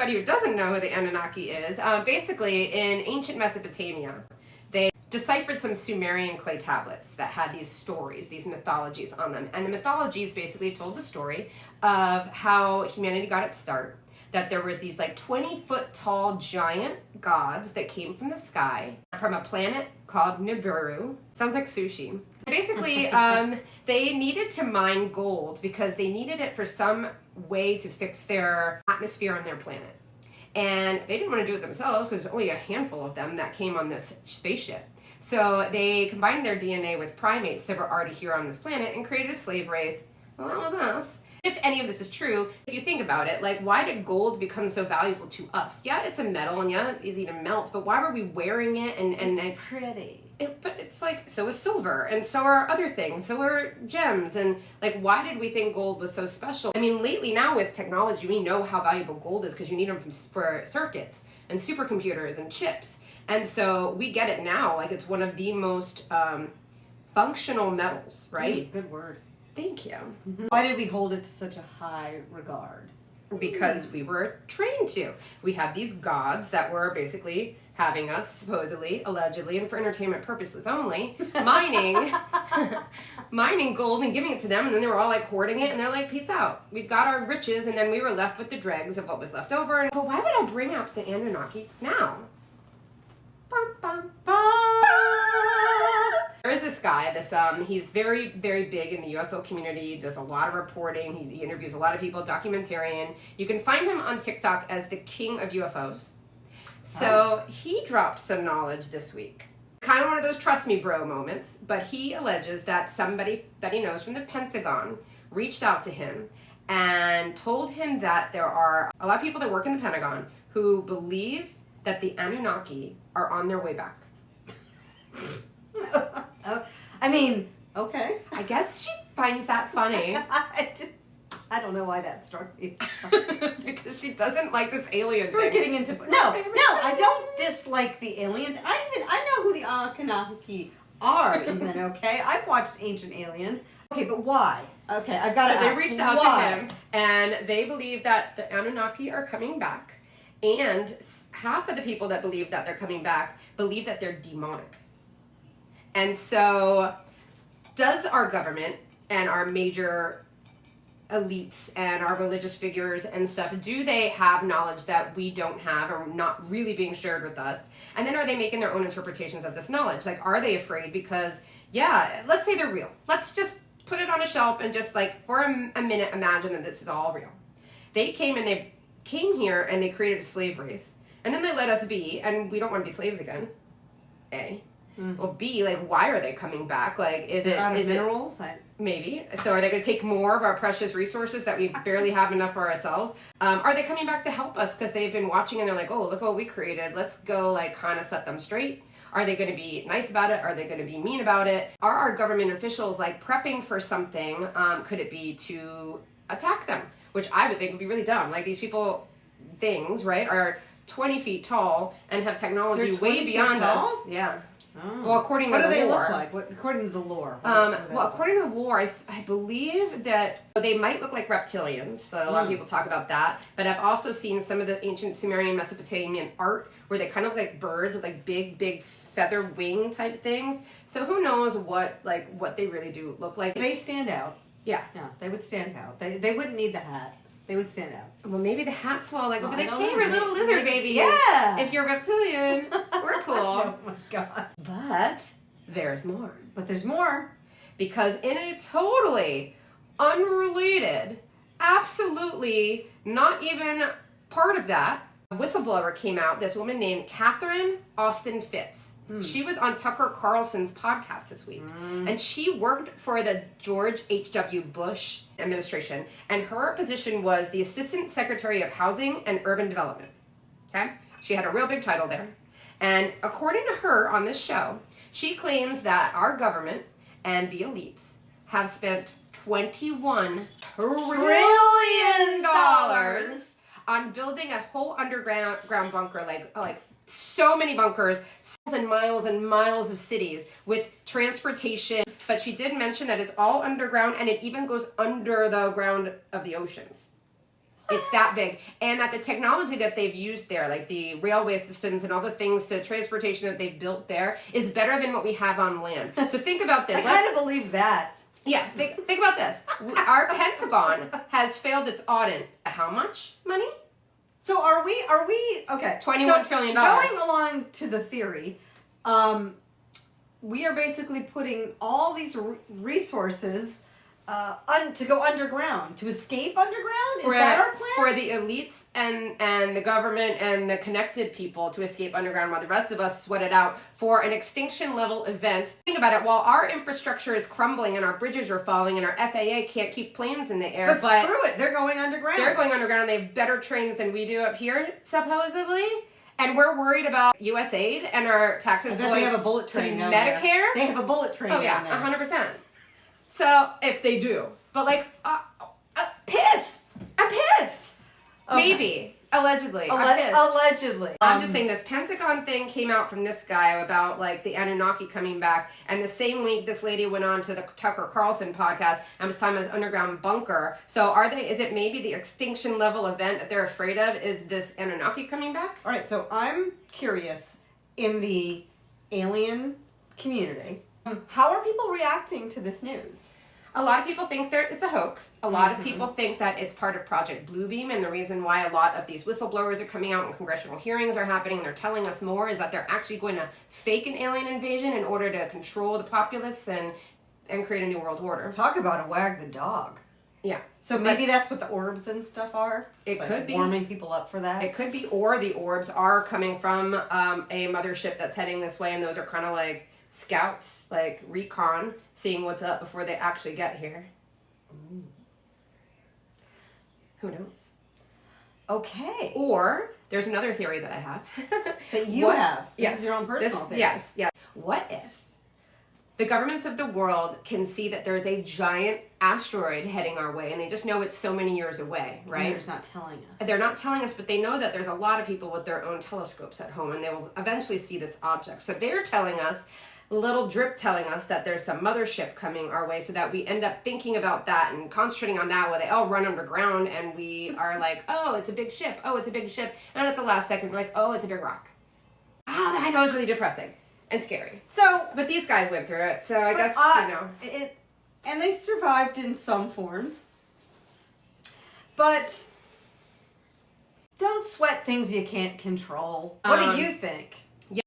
anybody who doesn't know who the Anunnaki is, basically in ancient Mesopotamia, they deciphered some Sumerian clay tablets that had these stories, these mythologies on them. And the mythologies basically told the story of how humanity got its start, that there was these like 20-foot tall giant gods that came from the sky from a planet called Nibiru. Sounds like sushi. Basically, they needed to mine gold because they needed it for some way to fix their atmosphere on their planet. And they didn't want to do it themselves because there's only a handful of them that came on this spaceship. So they combined their DNA with primates that were already here on this planet and created a slave race. Well, that was us. If any of this is true, if you think about it, like, why did gold become so valuable to us? Yeah, it's a metal, and yeah, it's easy to melt, but why were we wearing it? It's pretty. But it's like, so is silver, and so are other things, so are gems, and like, why did we think gold was so special? I mean, lately now with technology, we know how valuable gold is because you need them for circuits and supercomputers and chips, and so we get it now, like it's one of the most functional metals, right? Good word. Thank you. Why did we hold it to such a high regard? Because we were trained to. We had these gods that were basically having us, supposedly, allegedly, and for entertainment purposes only, mining gold and giving it to them, and then they were all like hoarding it, and they're like, peace out. We've got our riches, and then we were left with the dregs of what was left over. But why would I bring up the Anunnaki now? Bum, bum, bum. There is this guy, he's very, very big in the UFO community, does a lot of reporting, he interviews a lot of people, documentarian. You can find him on TikTok as the king of UFOs. So he dropped some knowledge this week. Kind of one of those trust me bro moments, but he alleges that somebody that he knows from the Pentagon reached out to him and told him that there are a lot of people that work in the Pentagon who believe that the Anunnaki are on their way back. I mean, okay. I guess she finds that funny. I don't know why that struck me. Because she doesn't like this alien So we're getting into... No, I don't dislike the aliens. I know who the Anunnaki are, even, okay? I've watched Ancient Aliens. Okay, but why? Okay, I've got to ask, they reached out to him, and they believe that the Anunnaki are coming back, and half of the people that believe that they're coming back believe that they're demonic. And so, does our government and our major elites and our religious figures and stuff, do they have knowledge that we don't have or not really being shared with us? And then are they making their own interpretations of this knowledge? Like, are they afraid? Because, yeah, let's say they're real. Let's just put it on a shelf and just, like, for a minute, imagine that this is all real. They came here and they created a slave race. And then they let us be, and we don't want to be slaves again. A. Mm-hmm. Well, B, like, why are they coming back? Like, is it minerals? Maybe. So are they going to take more of our precious resources that we barely have enough for ourselves? Are they coming back to help us because they've been watching and they're like, oh, look what we created. Let's go, like, kind of set them straight. Are they going to be nice about it? Are they going to be mean about it? Are our government officials, like, prepping for something? Could it be to attack them? Which I would think would be really dumb. Like, these people, things, right, are 20 feet tall and have technology way beyond us. Yeah. Oh. Well, according to the lore. What do they look like? According to the lore? Well, according to the lore, I believe that they might look like reptilians. So a lot of people talk about that. But I've also seen some of the ancient Sumerian Mesopotamian art where they kind of look like birds with like big feather wing type things. So who knows what they really do look like. They stand out. Yeah. Yeah, they would stand out. They wouldn't need the hat. They would stand out. Well, maybe the hats will like, hey, we're little lizard babies. Yeah. If you're a reptilian, we're cool. Oh my God. But there's more. But there's more. Because in a totally unrelated, absolutely not even part of that, a whistleblower came out, this woman named Catherine Austin Fitz. She was on Tucker Carlson's podcast this week, and she worked for the George H.W. Bush administration, and her position was the Assistant Secretary of Housing and Urban Development. Okay? She had a real big title there. And according to her on this show, she claims that our government and the elites have spent $21 trillion on building a whole underground bunker, like so many bunkers, miles and miles of cities with transportation. But she did mention that it's all underground and it even goes under the ground of the oceans. It's that big. And that the technology that they've used there, like the railway systems and all the things to transportation that they've built there, is better than what we have on land. So think about this. I kind of believe that. Yeah, think about this. Our Pentagon has failed its audit. How much money? So are we, okay. $21 trillion. Going along to the theory, we are basically putting all these resources to go underground, to escape underground? Is that our plan? For the elites and the government and the connected people to escape underground while the rest of us sweat it out for an extinction level event. Think about it, while our infrastructure is crumbling and our bridges are falling and our FAA can't keep planes in the air. But screw it, they're going underground. They're going underground and they have better trains than we do up here, supposedly. And we're worried about U.S. aid and our taxes going they have a bullet train to down Medicare. There. They have a bullet train down there. 100%. So, if they do. But like, pissed. I'm pissed. Okay. Maybe. Allegedly. I'm pissed. Allegedly. I'm just saying this Pentagon thing came out from this guy about like the Anunnaki coming back, and the same week this lady went on to the Tucker Carlson podcast and was talking about this underground bunker. So is it maybe the extinction level event that they're afraid of is this Anunnaki coming back? All right, so I'm curious, in the alien community, how are people reacting to this news? A lot of people think it's a hoax. A lot of people think that it's part of Project Bluebeam, and the reason why a lot of these whistleblowers are coming out and congressional hearings are happening and they're telling us more is that they're actually going to fake an alien invasion in order to control the populace and create a new world order. Talk about a wag the dog. Yeah. So maybe that's what the orbs and stuff are? It could be. Warming people up for that? It could be, or the orbs are coming from a mothership that's heading this way, and those are kind of like scouts, like recon, seeing what's up before they actually get here. Ooh. Who knows? Okay. Or there's another theory that I have. That you have. Yes. This is your own personal theory. Yes. What if the governments of the world can see that there's a giant asteroid heading our way, and they just know it's so many years away, right? And they're just not telling us. They're not telling us, but they know that there's a lot of people with their own telescopes at home, and they will eventually see this object. So they're telling us, little drip telling us that there's some mothership coming our way, so that we end up thinking about that and concentrating on that, where they all run underground and we are like, oh, it's a big ship, oh, it's a big ship, and at the last second we're like, oh, it's a big rock. Oh, I know, it's really depressing and scary. So, but these guys went through it, so I guess, and they survived in some forms. But don't sweat things you can't control. What do you think?